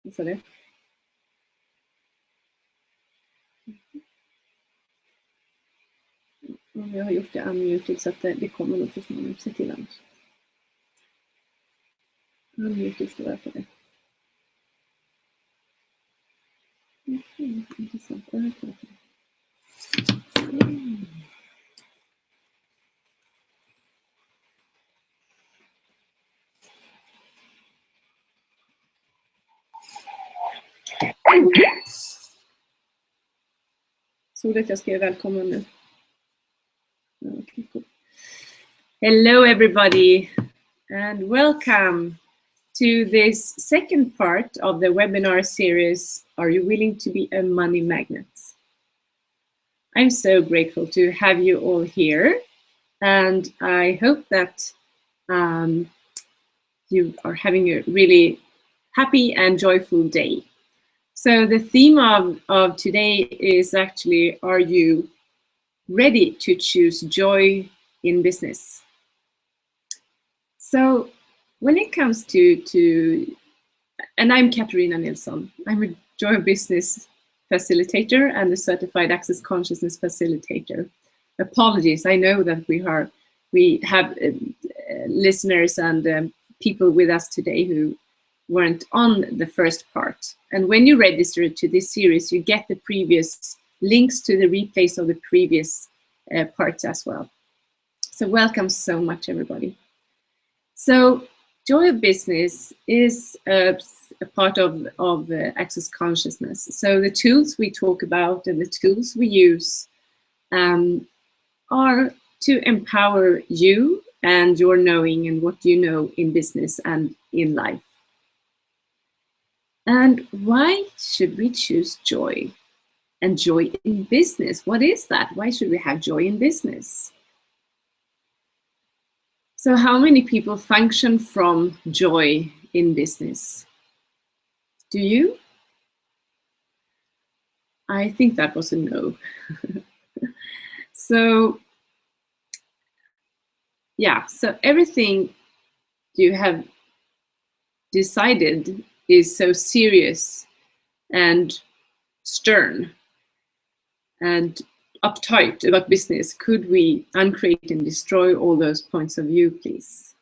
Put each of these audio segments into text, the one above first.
Vad sa du? Jag har gjort det unmuted så att det kommer nog så småningom. Se till annars. Unmuted står jag på det. Intressant. Såg att jag skrev välkommen nu. Hello everybody and welcome to this second part of the webinar series, Are You Willing to Be a Money Magnet? I'm so grateful to have you all here, and I hope that you are having a really happy and joyful day. So the theme of today is actually, are you ready to choose joy in business? So when it comes to and I'm Katarina Nilsson. I'm a Joy of Business facilitator and a certified access consciousness facilitator. Apologies, I know that we have listeners and people with us today who weren't on the first part. And when you register to this series, you get the previous links to the replays of the previous parts as well. So welcome so much, everybody. So Joy of Business is a part of Access Consciousness. So the tools we talk about and the tools we use are to empower you and your knowing and what you know in business and in life. And why should we choose joy? And joy in business, what is that? Why should we have joy in business? So how many people function from joy in business? Do you? I think that was a no. So, yeah, so everything you have decided is so serious and stern and uptight about business. Could we uncreate and destroy all those points of view, please?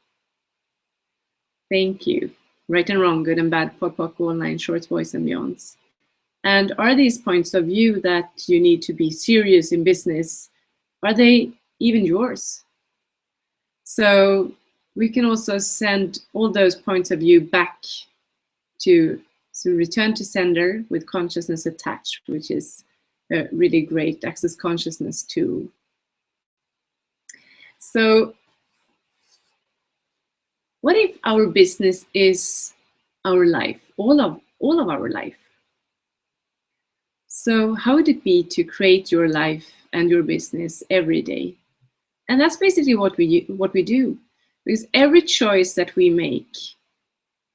Thank you. Right and wrong, good and bad, POD, all nine shorts, boys and beyonds. And are these points of view that you need to be serious in business, are they even yours? So we can also send all those points of view back to return to sender with consciousness attached, which is a really great access consciousness tool. So what if our business is our life, all of our life? So how would it be to create your life and your business every day? And that's basically what we do, because every choice that we make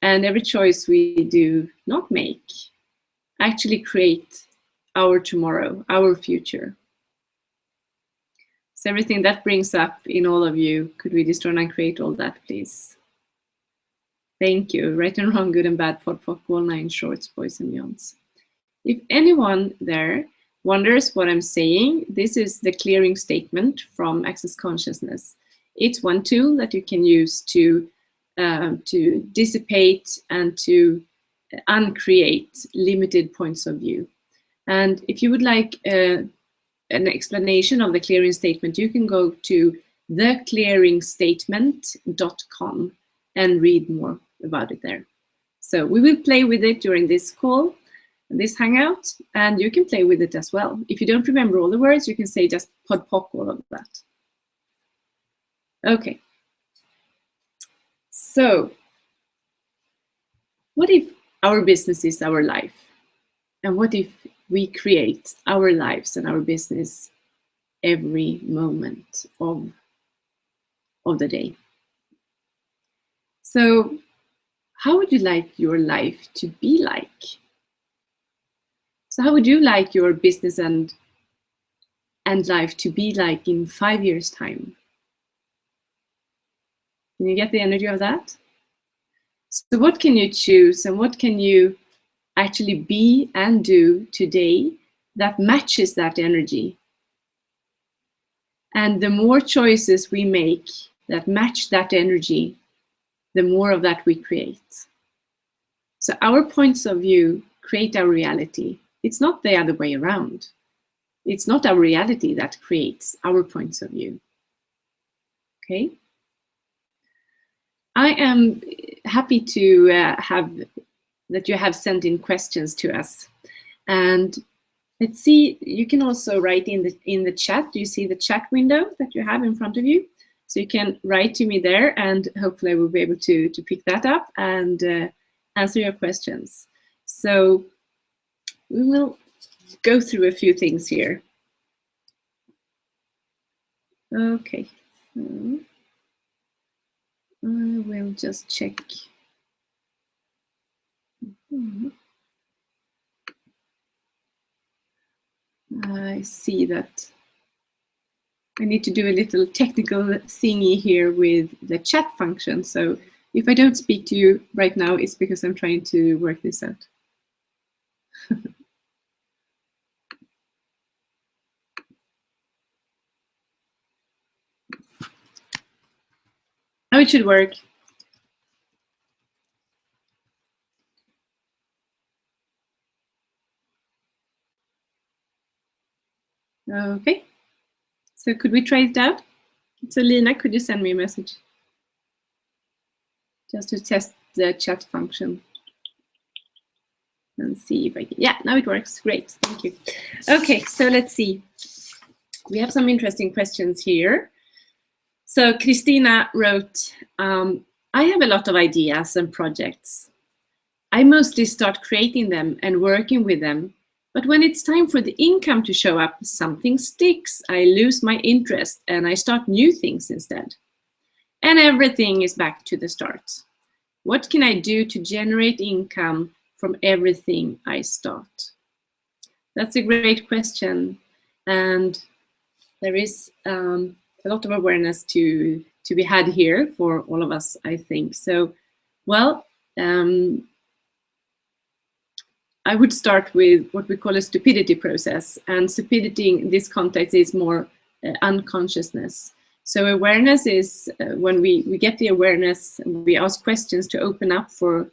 and every choice we do not make actually create our tomorrow, our future. So everything that brings up in all of you, could we destroy and create all that, please? Thank you. Right and wrong, good and bad, POD, all nine shorts, boys and beyonds. If anyone there wonders what I'm saying, this is the clearing statement from Access Consciousness. It's one tool that you can use to dissipate and to uncreate limited points of view. And if you would like an explanation of the clearing statement, you can go to theclearingstatement.com and read more about it there. So we will play with it during this call, this hangout, and you can play with it as well. If you don't remember all the words, you can say just POD, all of that. Okay. So what if our business is our life? And what if we create our lives and our business every moment of the day? So how would you like your life to be like? So how would you like your business and life to be like in 5 years' time? Can you get the energy of that? So what can you choose and what can you actually be and do today that matches that energy. And the more choices we make that match that energy, the more of that we create. So our points of view create our reality. It's not the other way around. It's not our reality that creates our points of view. Okay? I am happy to have that you have sent in questions to us. And let's see, you can also write in the chat. Do you see the chat window that you have in front of you? So you can write to me there, and hopefully I will be able to pick that up and answer your questions. So we will go through a few things here. Okay, so I will just check. I see that I need to do a little technical thingy here with the chat function. So if I don't speak to you right now, it's because I'm trying to work this out. Oh, it should work. Okay. So could we try it out? So Lina, could you send me a message? Just to test the chat function. And see if I can. Yeah, now it works. Great, thank you. Okay, so let's see. We have some interesting questions here. So Christina wrote, I have a lot of ideas and projects. I mostly start creating them and working with them. But when it's time for the income to show up, something sticks. I lose my interest and I start new things instead. And everything is back to the start. What can I do to generate income from everything I start? That's a great question. And there is a lot of awareness to be had here for all of us, I think. So, well, I would start with what we call a stupidity process. And stupidity in this context is more unconsciousness. So awareness is when we get the awareness, we ask questions to open up for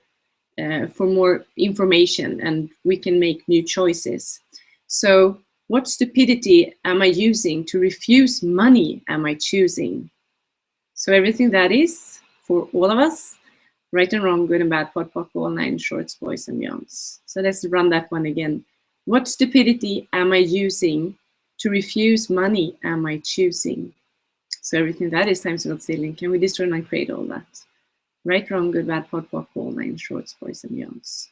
more information, and we can make new choices. So what stupidity am I using to refuse money am I choosing? So everything that is for all of us, right and wrong, good and bad, POD, all 9 shorts, boys and beyonds. So let's run that one again. What stupidity am I using to refuse money am I choosing? So everything that is times not ceiling, can we destroy and create all that? Right, wrong, good, bad, POD, all 9 shorts, boys and beyonds.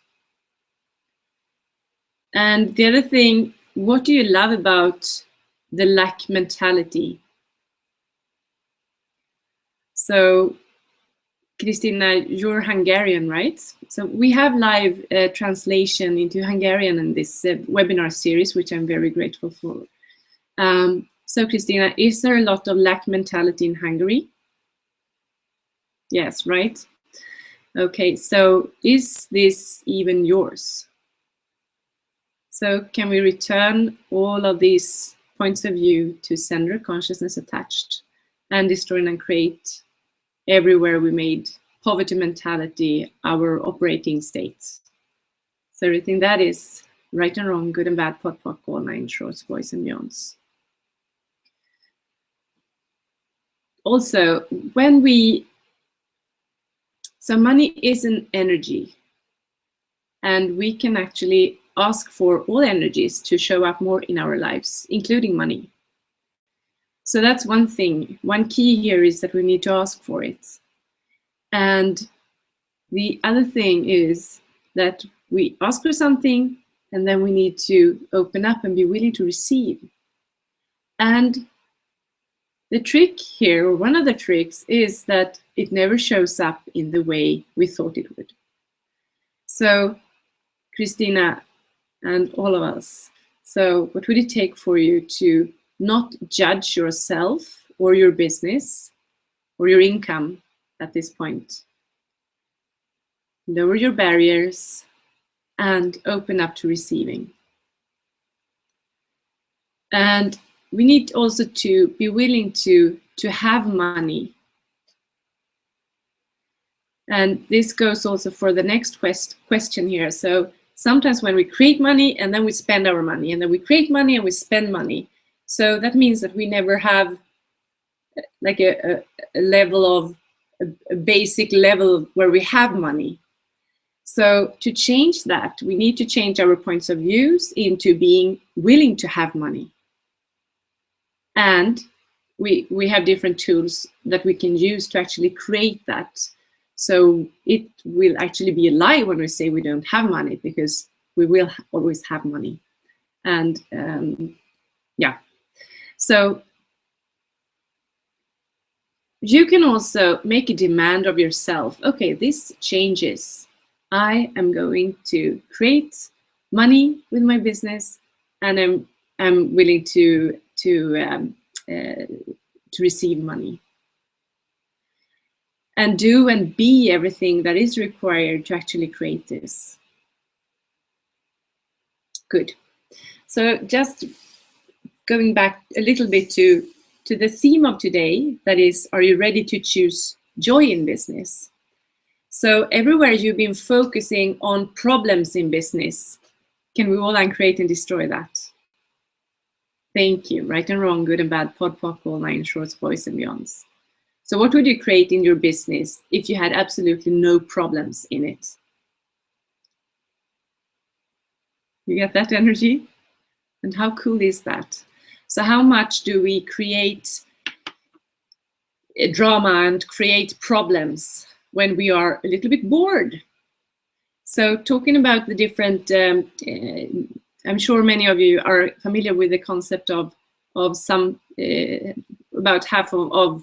And the other thing, what do you love about the lack mentality? So Christina, you're Hungarian, right? So we have live translation into Hungarian in this webinar series, which I'm very grateful for. So Christina, is there a lot of lack mentality in Hungary? Yes, right? Okay, so is this even yours? So can we return all of these points of view to sender consciousness attached and destroy and create everywhere we made poverty mentality our operating states? So everything that is right and wrong, good and bad, POD, all 9 shorts, boys and beyonds. Also, when so money is an energy, and we can actually ask for all energies to show up more in our lives, including money. So that's one thing. One key here is that we need to ask for it. And the other thing is that we ask for something, and then we need to open up and be willing to receive. And the trick here, or one of the tricks, is that it never shows up in the way we thought it would. So, Christina and all of us, so what would it take for you to not judge yourself or your business or your income at this point? Lower your barriers, and open up to receiving. And we need also to be willing to have money. And this goes also for the next question here. So sometimes when we create money and then we spend our money, and then we create money and we spend money. So that means that we never have like a level of a basic level where we have money. So to change that, we need to change our points of views into being willing to have money. And we have different tools that we can use to actually create that. So it will actually be a lie when we say we don't have money, because we will always have money. And yeah, so you can also make a demand of yourself. Okay, this changes. I am going to create money with my business, and I'm willing to receive money. And do and be everything that is required to actually create this. Good. So just going back a little bit to the theme of today, that is, are you ready to choose joy in business? So everywhere you've been focusing on problems in business, can we all uncreate and destroy that? Thank you. Right and wrong, good and bad, pod, pop, all nine shorts, boys and beyonds. So what would you create in your business if you had absolutely no problems in it? You get that energy? And how cool is that? So how much do we create drama and create problems when we are a little bit bored? So talking about the different, I'm sure many of you are familiar with the concept of some, about half of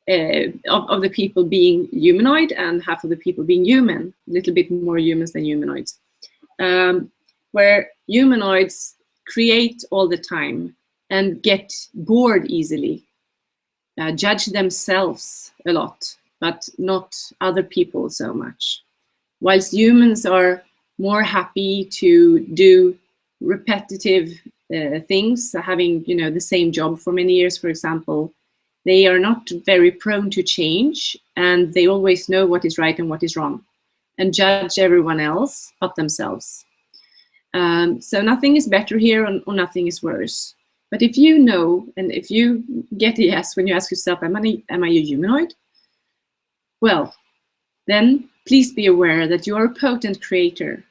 the people being humanoid and half of the people being human, a little bit more humans than humanoids, where humanoids create all the time and get bored easily, judge themselves a lot, but not other people so much. Whilst humans are more happy to do repetitive things, having the same job for many years, for example, they are not very prone to change, and they always know what is right and what is wrong, and judge everyone else but themselves. So nothing is better here, or nothing is worse. But if you know, and if you get a yes when you ask yourself, am I a humanoid? Well, then please be aware that you are a potent creator.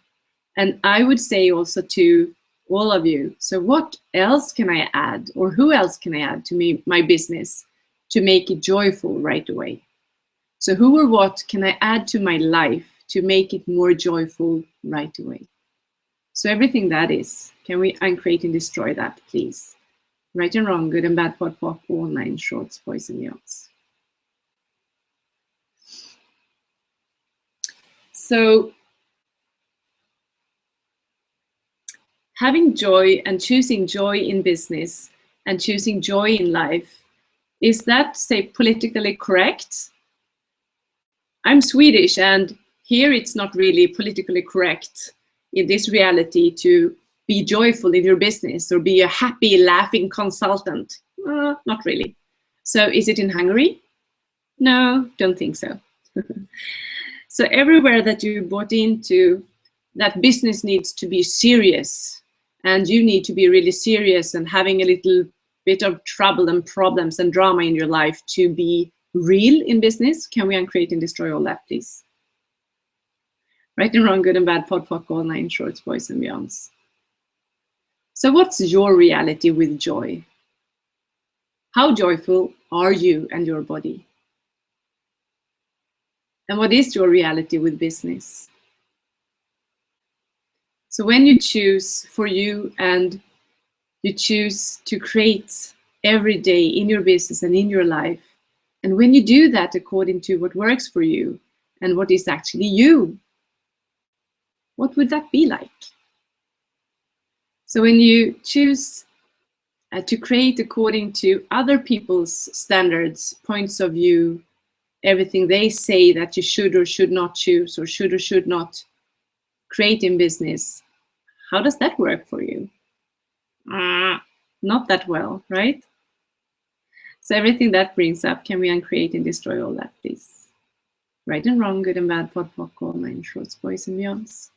And I would say also to all of you, so what else can I add, or who else can I add to my business to make it joyful right away? So who or what can I add to my life to make it more joyful right away? So everything that is, can we uncreate and destroy that, please? Right and wrong, good and bad, pod, pop, all nine shorts, boys and beyonds. So having joy and choosing joy in business and choosing joy in life, is that, say, politically correct? I'm Swedish, and here it's not really politically correct in this reality to be joyful in your business or be a happy, laughing consultant. Not really. So is it in Hungary? No, don't think so. So everywhere that you bought into that business needs to be serious, and you need to be really serious and having a little bit of trouble and problems and drama in your life to be real in business, can we uncreate and destroy all that, please? Right and wrong, good and bad, pod, poc, all nine shorts, boys and beyonds. So what's your reality with joy? How joyful are you and your body? And what is your reality with business? So when you choose for you and you choose to create every day in your business and in your life, and when you do that according to what works for you and what is actually you, what would that be like? So when you choose to create according to other people's standards, points of view, everything they say that you should or should not choose or should not creating business. How does that work for you? Not that well, right? So everything that brings up, can we uncreate and destroy all that, please? Right and wrong, good and bad, pod, poc, all nine shorts, boys and beyonds.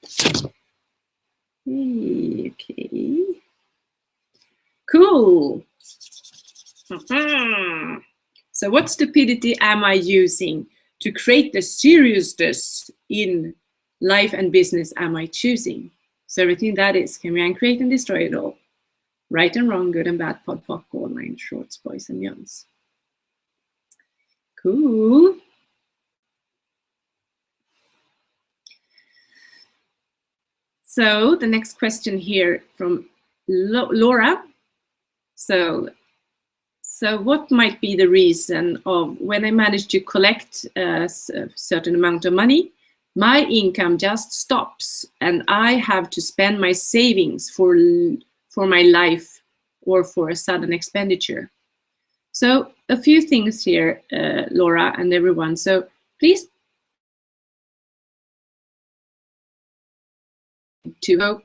Okay. Cool. So what stupidity am I using to create the seriousness in life and business am I choosing? So everything that is, can we uncreate and destroy it all? Right and wrong, good and bad, pod, poc, all nine shorts, boys and beyonds. Cool. So the next question here from Laura. So what might be the reason of when I manage to collect a certain amount of money, my income just stops and I have to spend my savings for my life or for a sudden expenditure? So a few things here, Laura and everyone. So please to vote.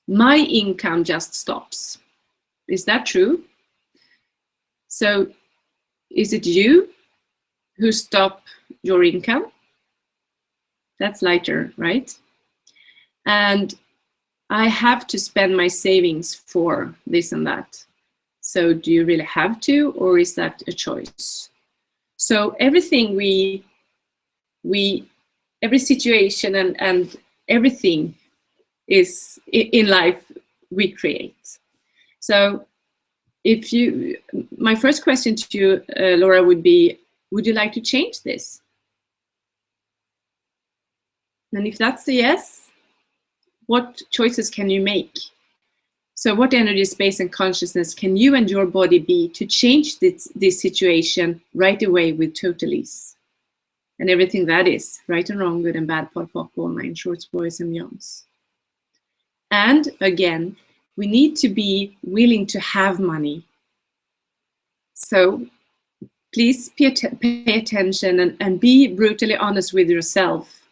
My income just stops. Is that true? So is it you who stop your income? That's lighter, right? And I have to spend my savings for this and that. So do you really have to, or is that a choice? So everything every situation and everything is in life we create. So my first question to you, Laura, would be, would you like to change this? And if that's a yes, what choices can you make? So what energy, space, and consciousness can you and your body be to change this situation right away with total ease? And everything that is, right and wrong, good and bad, pod, poc, all nine shorts, boys and beyonds. And again, we need to be willing to have money. So please pay attention and be brutally honest with yourself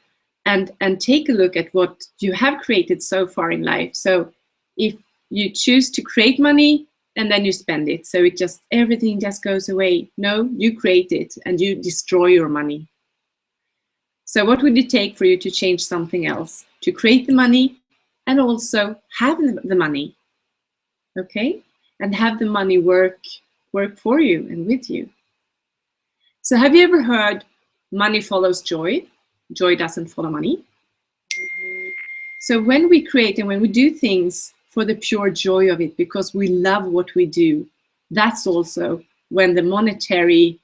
and take a look at what you have created so far in life. So if you choose to create money and then you spend it, so everything just goes away. No, you create it and you destroy your money. So what would it take for you to change something else? To create the money and also have the money, okay? And have the money work for you and with you. So have you ever heard money follows joy? Joy doesn't follow money. So when we create and when we do things for the pure joy of it, because we love what we do, that's also when the monetary,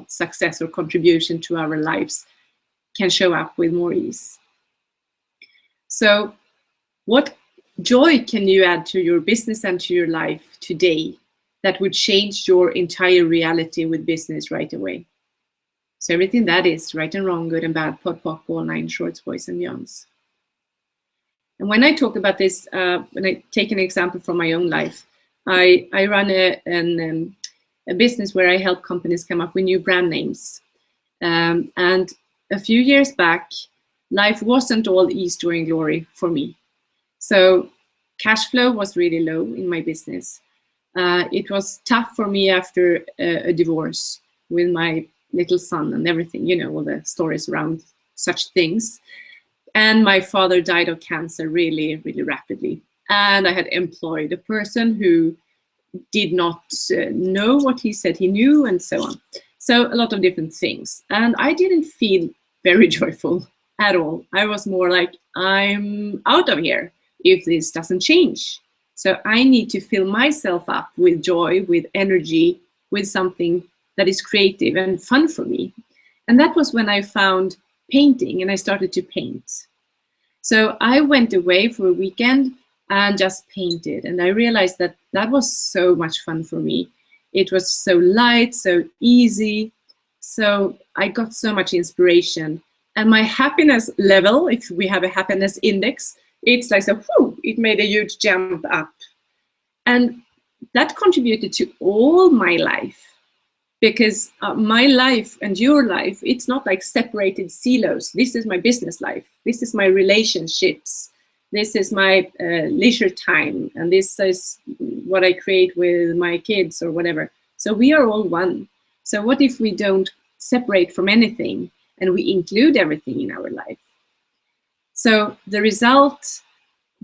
success or contribution to our lives can show up with more ease. So what joy can you add to your business and to your life today that would change your entire reality with business right away? So everything that is, right and wrong, good and bad, pod, poc, all nine shorts, boys and beyonds. And when I talk about this, when I take an example from my own life, I run a business where I help companies come up with new brand names. And a few years back, life wasn't all ease, joy, and glory for me. So cash flow was really low in my business. It was tough for me after a divorce with my little son and everything, all the stories around such things. And my father died of cancer really, really rapidly. And I had employed a person who did not know what he said he knew, and so on. So a lot of different things. And I didn't feel very joyful at all. I was more like, I'm out of here if this doesn't change. So I need to fill myself up with joy, with energy, with something that is creative and fun for me. And that was when I found painting and I started to paint. So I went away for a weekend and just painted. And I realized that that was so much fun for me. It was so light, so easy. So I got so much inspiration. And my happiness level, if we have a happiness index, it's like, it made a huge jump up. And that contributed to all my life because my life and your life, it's not like separated silos. This is my business life. This is my relationships. This is my leisure time. And this is what I create with my kids or whatever. So we are all one. So what if we don't separate from anything and we include everything in our life? So the result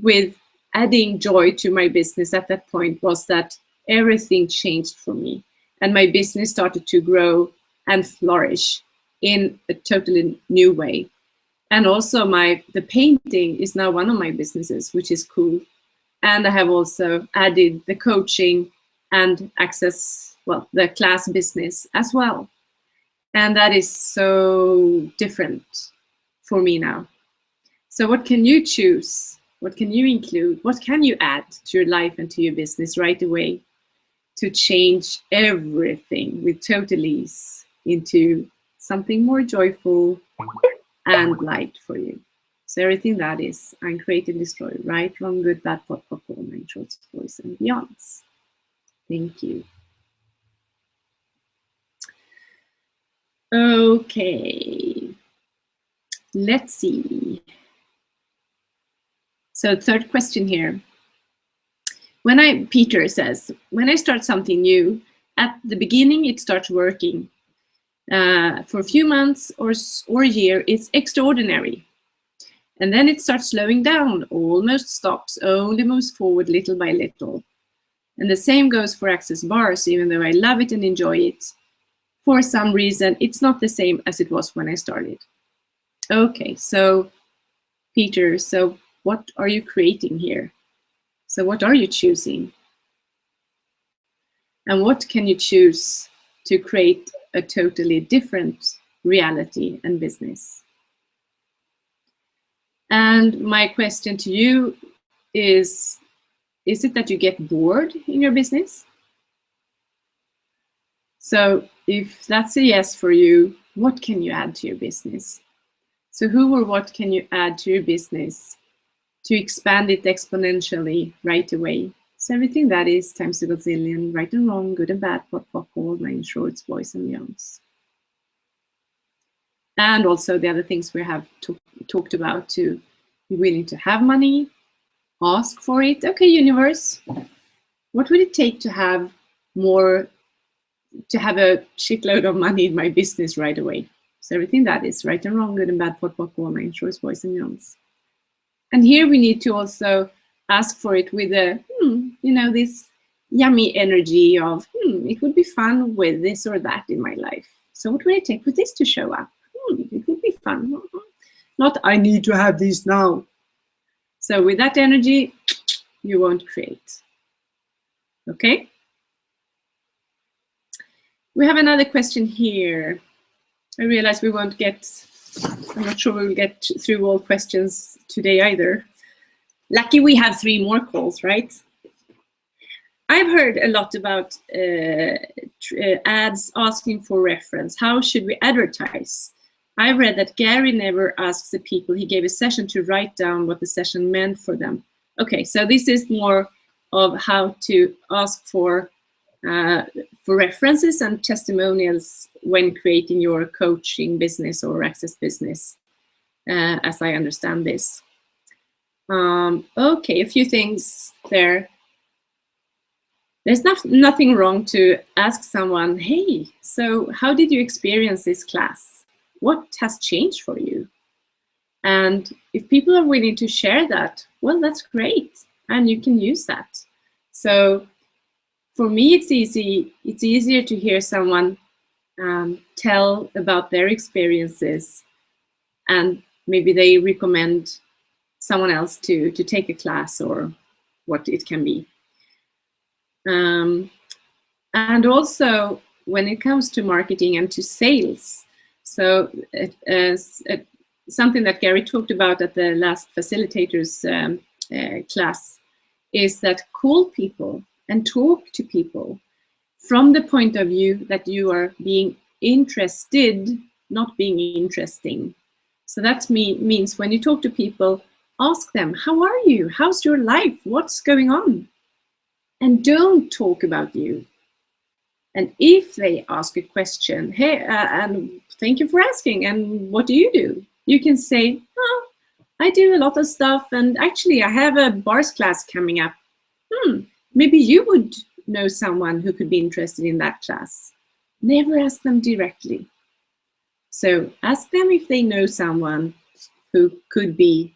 with adding joy to my business at that point was that everything changed for me. And my business started to grow and flourish in a totally new way. And also the painting is now one of my businesses, which is cool. And I have also added the coaching and Access, well, the class business as well. And that is so different for me now. So what can you choose? What can you include? What can you add to your life and to your business right away to change everything with total ease into something more joyful and light for you? So everything that is uncreated, destroyed, right, wrong, good, bad, pot, pop, all, main, shorts, boys, and beyonds. Thank you. Okay, let's see. So third question here. Peter says, when I start something new, at the beginning it starts working. For a few months or a year, it's extraordinary. And then it starts slowing down, almost stops, only moves forward little by little. And the same goes for Access Bars, even though I love it and enjoy it. For some reason, it's not the same as it was when I started. Okay, so Peter, so what are you creating here? So what are you choosing? And what can you choose to create a totally different reality and business? And my question to you is it that you get bored in your business? So if that's a yes for you, what can you add to your business? So who or what can you add to your business to expand it exponentially right away? So everything that is times a gazillion, right and wrong, good and bad, pot, pop, all, main, shorts, boys and beyonds. And also the other things we have talked about, to be willing to have money, ask for it. Okay, universe, what would it take to have more, to have a shitload of money in my business right away? So everything that is right and wrong, good and bad, pot, pop, all, main, shorts, boys and beyonds. And here we need to also ask for it with a, this yummy energy of, it would be fun with this or that in my life. So what would it take for this to show up? It would be fun. Not, I need to have this now. So with that energy, you won't create. Okay? We have another question here. I realize we won't get, I'm not sure we'll get through all questions today either. Lucky we have 3 more calls, right? I've heard a lot about ads asking for reference. How should we advertise? I read that Gary never asks the people he gave a session to write down what the session meant for them. Okay, so this is more of how to ask for references and testimonials when creating your coaching business or Access business, as I understand this. Okay, a few things there. There's nothing wrong to ask someone, hey, so how did you experience this class? What has changed for you? And if people are willing to share that, well, that's great. And you can use that. So for me, it's easier to hear someone tell about their experiences, and maybe they recommend someone else to take a class or what it can be. And also when it comes to marketing and to sales, so something that Gary talked about at the last facilitators class is that call people and talk to people from the point of view that you are being interested, not being interesting. So that means when you talk to people, ask them, how are you? How's your life? What's going on? And don't talk about you. And if they ask a question, hey, and thank you for asking, and what do? You can say, oh, I do a lot of stuff, and actually I have a bars class coming up. Maybe you would know someone who could be interested in that class. Never ask them directly. So ask them if they know someone who could be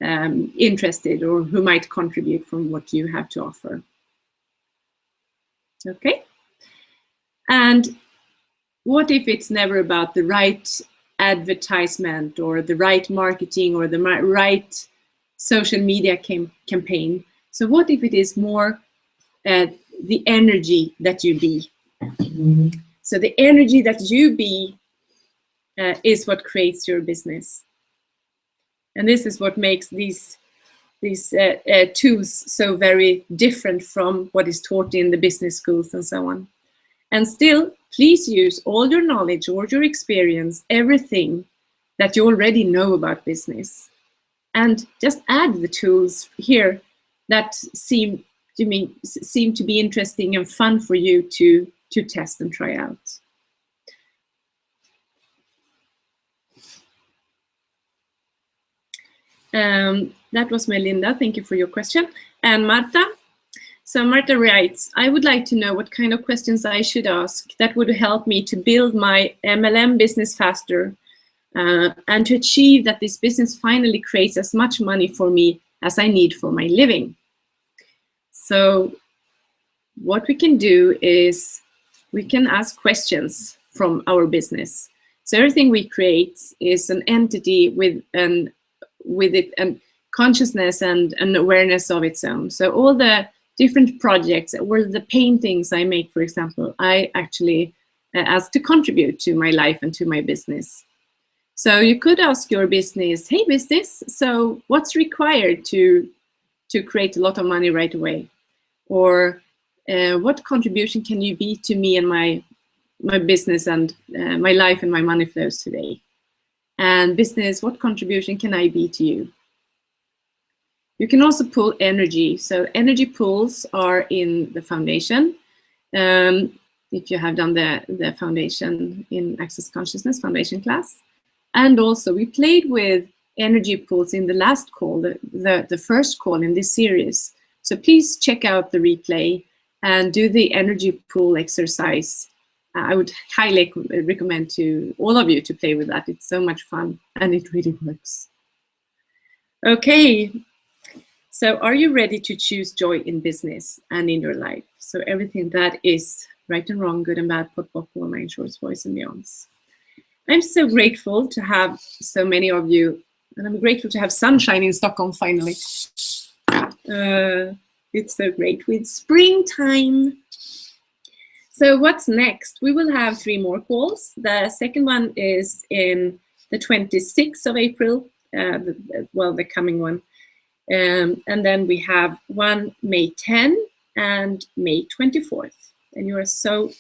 interested or who might contribute from what you have to offer. Okay? And what if it's never about the right advertisement or the right marketing or the right social media campaign? So what if it is more the energy that you be? So the energy that you be is what creates your business. And this is what makes these tools so very different from what is taught in the business schools and so on. And still, please use all your knowledge, all your experience, everything that you already know about business. And just add the tools here that seem to be interesting and fun for you to test and try out. That was Melinda. Thank you for your question. And Marta. So Marta writes, I would like to know what kind of questions I should ask that would help me to build my MLM business faster and to achieve that this business finally creates as much money for me as I need for my living. So what we can do is we can ask questions from our business. So everything we create is an entity with it and consciousness and an awareness of its own. So all the different projects or the paintings I make, for example, I actually ask to contribute to my life and to my business. So you could ask your business, hey business, so what's required to create a lot of money right away? Or what contribution can you be to me and my business and my life and my money flows today? And business, what contribution can I be to you? You can also pull energy. So energy pulls are in the foundation. If you have done the foundation in Access Consciousness foundation class. And also we played with energy pulls in the last call, the first call in this series. So please check out the replay and do the energy pull exercise. I would highly recommend to all of you to play with that. It's so much fun and it really works. Okay. So are you ready to choose joy in business and in your life? So everything that is right and wrong, good and bad, pot, bottle, mind, shorts, voice, and beyonds. I'm so grateful to have so many of you, and I'm grateful to have sunshine in Stockholm finally. It's so great with springtime. So what's next? We will have 3 more calls. The second one is in the 26th of April, the coming one. And then we have one May 10 and May 24th. And you are so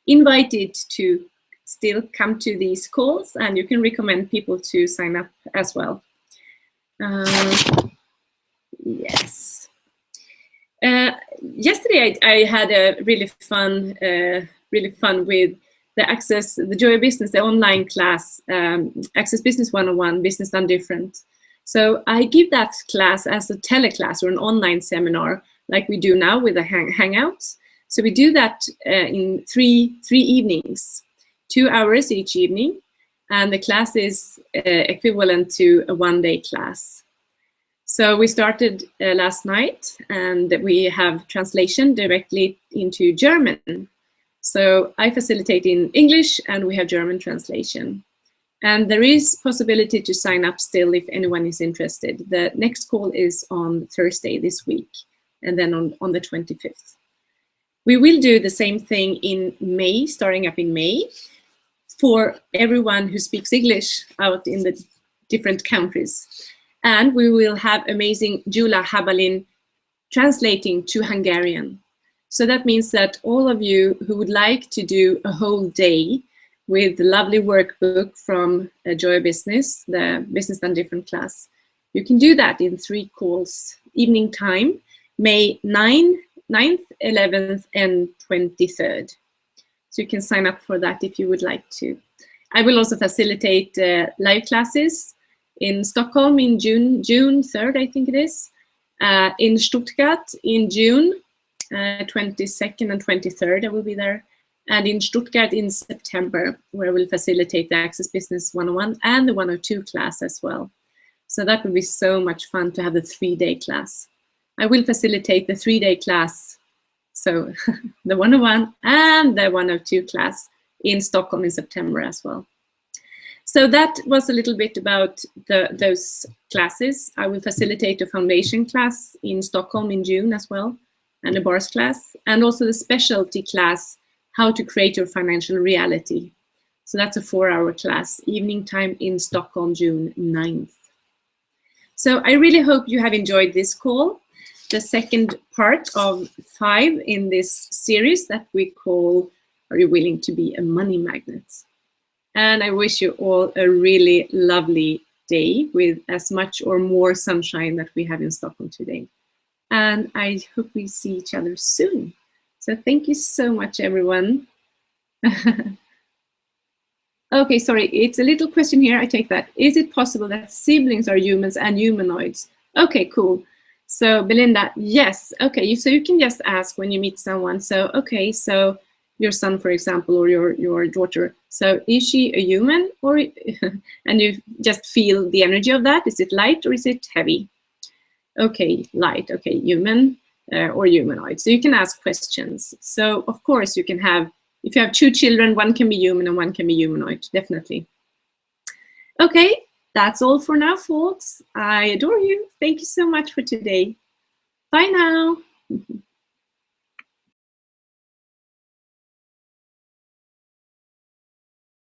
invited to still come to these calls, and you can recommend people to sign up as well. Yes. Yesterday I had a really fun with the Joy of Business, the online class, Access Business 101, Business Done Different. So I give that class as a teleclass or an online seminar, like we do now with the Hangouts. So we do that in three evenings, 2 hours each evening, and the class is equivalent to a 1-day class. So we started last night, and we have translation directly into German. So I facilitate in English, and we have German translation. And there is possibility to sign up still if anyone is interested. The next call is on Thursday this week, and then on the 25th. We will do the same thing in May, starting up in May, for everyone who speaks English out in the different countries. And we will have amazing Jula Habalin translating to Hungarian. So that means that all of you who would like to do a whole day with the lovely workbook from Joy of Business, the Business Done Different class, you can do that in 3 calls, evening time, May 9th, 11th, and 23rd. So you can sign up for that if you would like to. I will also facilitate live classes in Stockholm in June 3rd, I think it is. In Stuttgart in June 22nd and 23rd, I will be there. And in Stuttgart in September, where I will facilitate the Access Business 101 and the 102 class as well. So that would be so much fun to have the 3-day class. I will facilitate the 3-day class, so the 101 and the 102 class in Stockholm in September as well. So that was a little bit about those classes. I will facilitate a foundation class in Stockholm in June as well, and a bars class, and also the specialty class, how to create your financial reality. So that's a 4-hour class, evening time in Stockholm, June 9th. So I really hope you have enjoyed this call, the second part of 5 in this series that we call, Are You Willing to Be a Money Magnet? And I wish you all a really lovely day with as much or more sunshine that we have in Stockholm today. And I hope we see each other soon. So thank you so much, everyone. Okay, sorry, it's a little question here. I take that. Is it possible that siblings are humans and humanoids? Okay, cool. So Belinda, yes. Okay, so you can just ask when you meet someone. So, okay, so your son, for example, or your daughter. So is she a human, or and you just feel the energy of that? Is it light or is it heavy? Okay, light. Okay, human or humanoid. So you can ask questions. So of course you can have, if you have 2 children, one can be human and one can be humanoid, definitely. Okay, that's all for now, folks. I adore you. Thank you so much for today. Bye now.